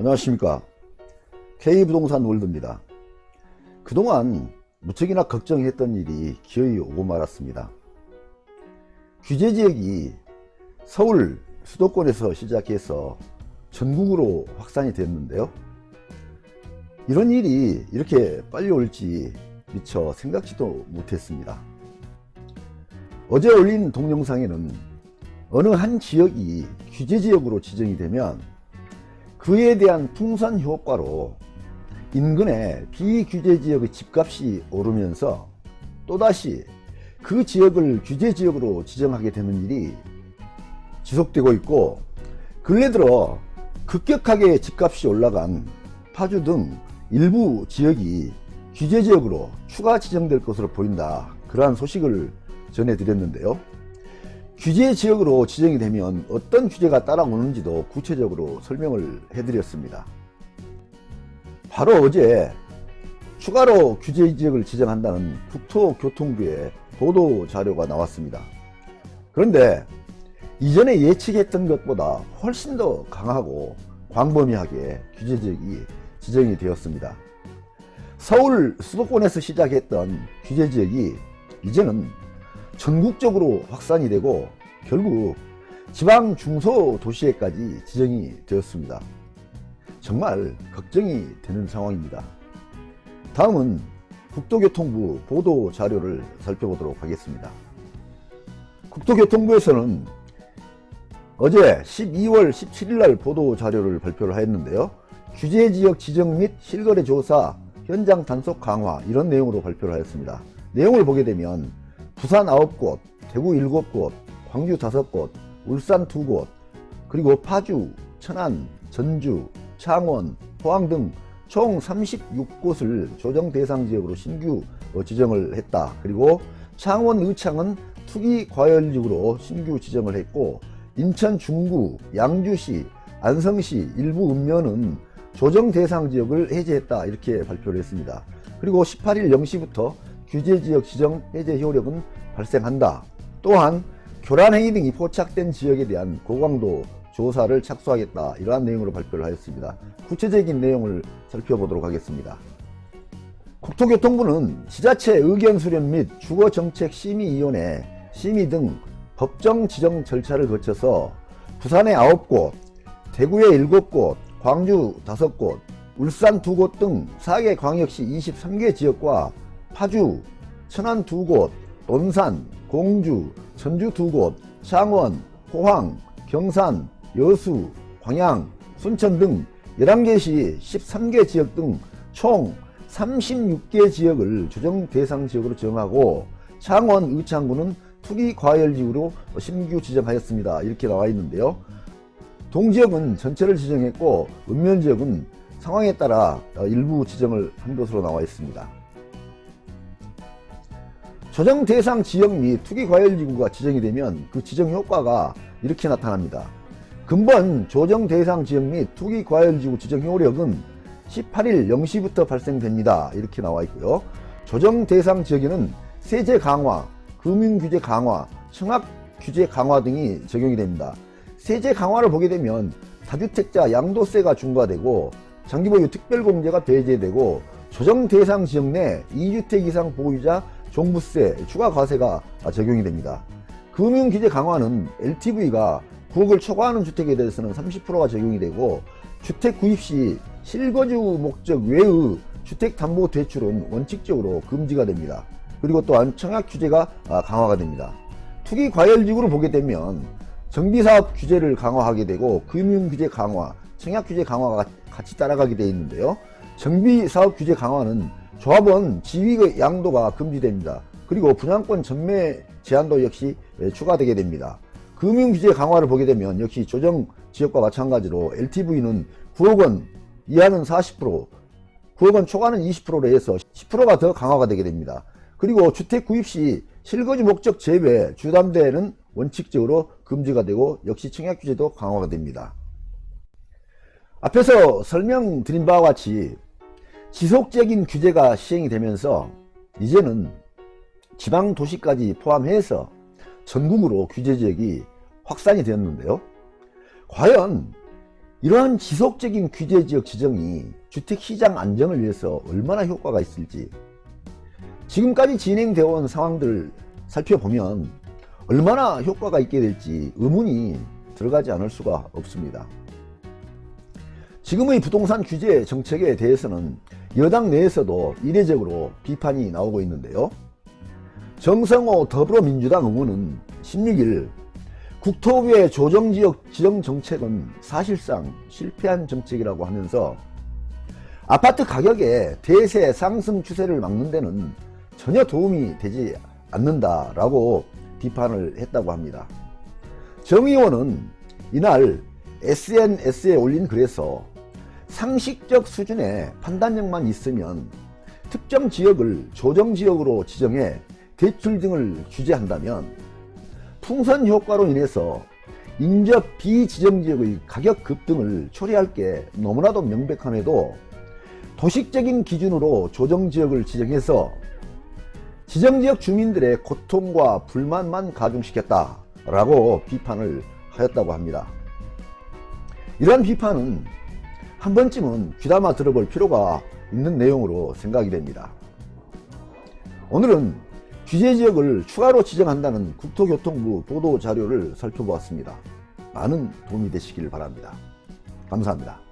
안녕하십니까. K부동산 월드입니다. 그동안 무척이나 걱정했던 일이 기어이 오고 말았습니다. 규제지역이 서울 수도권에서 시작해서 전국으로 확산이 됐는데요. 이런 일이 이렇게 빨리 올지 미처 생각지도 못했습니다. 어제 올린 동영상에는 어느 한 지역이 규제지역으로 지정이 되면 그에 대한 풍선 효과로 인근의 비규제지역의 집값이 오르면서 또다시 그 지역을 규제지역으로 지정하게 되는 일이 지속되고 있고, 근래 들어 급격하게 집값이 올라간 파주 등 일부 지역이 규제지역으로 추가 지정될 것으로 보인다, 그러한 소식을 전해드렸는데요. 규제지역으로 지정이 되면 어떤 규제가 따라오는지도 구체적으로 설명을 해드렸습니다. 바로 어제 추가로 규제지역을 지정한다는 국토교통부의 보도 자료가 나왔습니다. 그런데 이전에 예측했던 것보다 훨씬 더 강하고 광범위하게 규제지역이 지정이 되었습니다. 서울 수도권에서 시작했던 규제지역이 이제는 전국적으로 확산이 되고 결국 지방 중소도시에까지 지정이 되었습니다. 정말 걱정이 되는 상황입니다. 다음은 국토교통부 보도 자료를 살펴보도록 하겠습니다. 국토교통부에서는 어제 12월 17일 날 보도 자료를 발표를 했는데요. 규제지역 지정 및 실거래 조사 현장 단속 강화, 이런 내용으로 발표를 하였습니다. 내용을 보게 되면 부산 9곳, 대구 7곳, 광주 5곳, 울산 2곳, 그리고 파주, 천안, 전주, 창원, 포항 등 총 36곳을 조정 대상 지역으로 신규 지정을 했다. 그리고 창원 의창은 투기 과열지구로 신규 지정을 했고, 인천 중구, 양주시, 안성시 일부 읍면은 조정 대상 지역을 해제했다, 이렇게 발표를 했습니다. 그리고 18일 0시부터 규제지역 지정 해제 효력은 발생한다. 또한 교란행위 등이 포착된 지역에 대한 고강도 조사를 착수하겠다, 이러한 내용으로 발표를 하였습니다. 구체적인 내용을 살펴보도록 하겠습니다. 국토교통부는 지자체 의견 수렴 및 주거정책심의위원회 심의 등 법정 지정 절차를 거쳐서 부산의 9곳, 대구의 7곳, 광주 5곳, 울산 2곳 등 4개 광역시 23개 지역과 파주, 천안 2곳, 논산, 공주, 전주 2곳, 창원, 포항, 경산, 여수, 광양, 순천 등 11개시 13개 지역 등 총 36개 지역을 조정 대상 지역으로 지정하고, 창원 의창구는 투기 과열지구로 신규 지정하였습니다, 이렇게 나와 있는데요. 동지역은 전체를 지정했고 읍면지역은 상황에 따라 일부 지정을 한 것으로 나와 있습니다. 조정 대상 지역 및 투기 과열지구가 지정이 되면 그 지정 효과가 이렇게 나타납니다. 근본 조정 대상 지역 및 투기 과열지구 지정 효력은 18일 0시부터 발생됩니다, 이렇게 나와 있고요. 조정 대상 지역에는 세제 강화, 금융규제 강화, 청약규제 강화 등이 적용이 됩니다. 세제 강화를 보게 되면 다주택자 양도세가 중과되고 장기보유 특별공제가 배제되고 조정 대상 지역 내 2주택 이상 보유자 종부세, 추가 과세가 적용이 됩니다. 금융규제 강화는 LTV가 9억을 초과하는 주택에 대해서는 30%가 적용이 되고, 주택 구입 시 실거주 목적 외의 주택담보대출은 원칙적으로 금지가 됩니다. 그리고 또한 청약규제가 강화가 됩니다. 투기 과열지구를 보게 되면 정비사업 규제를 강화하게 되고 금융규제 강화, 청약규제 강화가 같이 따라가게 되어 있는데요. 정비사업 규제 강화는 조합원 지위의 양도가 금지됩니다. 그리고 분양권 전매 제한도 역시 추가되게 됩니다. 금융규제 강화를 보게 되면 역시 조정지역과 마찬가지로 LTV는 9억원 이하는 40%, 9억원 초과는 20%로 해서 10%가 더 강화가 되게 됩니다. 그리고 주택 구입 시 실거주 목적 제외 주담대는 원칙적으로 금지가 되고 역시 청약규제도 강화가 됩니다. 앞에서 설명드린 바와 같이 지속적인 규제가 시행이 되면서 이제는 지방 도시까지 포함해서 전국으로 규제지역이 확산이 되었는데요. 과연 이러한 지속적인 규제지역 지정이 주택시장 안정을 위해서 얼마나 효과가 있을지, 지금까지 진행되어 온 상황들을 살펴보면 얼마나 효과가 있게 될지 의문이 들어가지 않을 수가 없습니다. 지금의 부동산 규제 정책에 대해서는 여당 내에서도 이례적으로 비판이 나오고 있는데요. 정성호 더불어민주당 의원은 16일 국토부의 조정지역 지정 정책은 사실상 실패한 정책이라고 하면서 아파트 가격의 대세 상승 추세를 막는 데는 전혀 도움이 되지 않는다라고 비판을 했다고 합니다. 정 의원은 이날 SNS에 올린 글에서 상식적 수준의 판단력만 있으면 특정 지역을 조정지역으로 지정해 대출 등을 규제한다면 풍선 효과로 인해서 인접 비지정지역의 가격 급등을 초래할 게 너무나도 명백함에도 도식적인 기준으로 조정지역을 지정해서 지정지역 주민들의 고통과 불만만 가중시켰다라고 비판을 하였다고 합니다. 이러한 비판은 한 번쯤은 귀담아 들어볼 필요가 있는 내용으로 생각이 됩니다. 오늘은 규제지역을 추가로 지정한다는 국토교통부 보도자료를 살펴보았습니다. 많은 도움이 되시길 바랍니다. 감사합니다.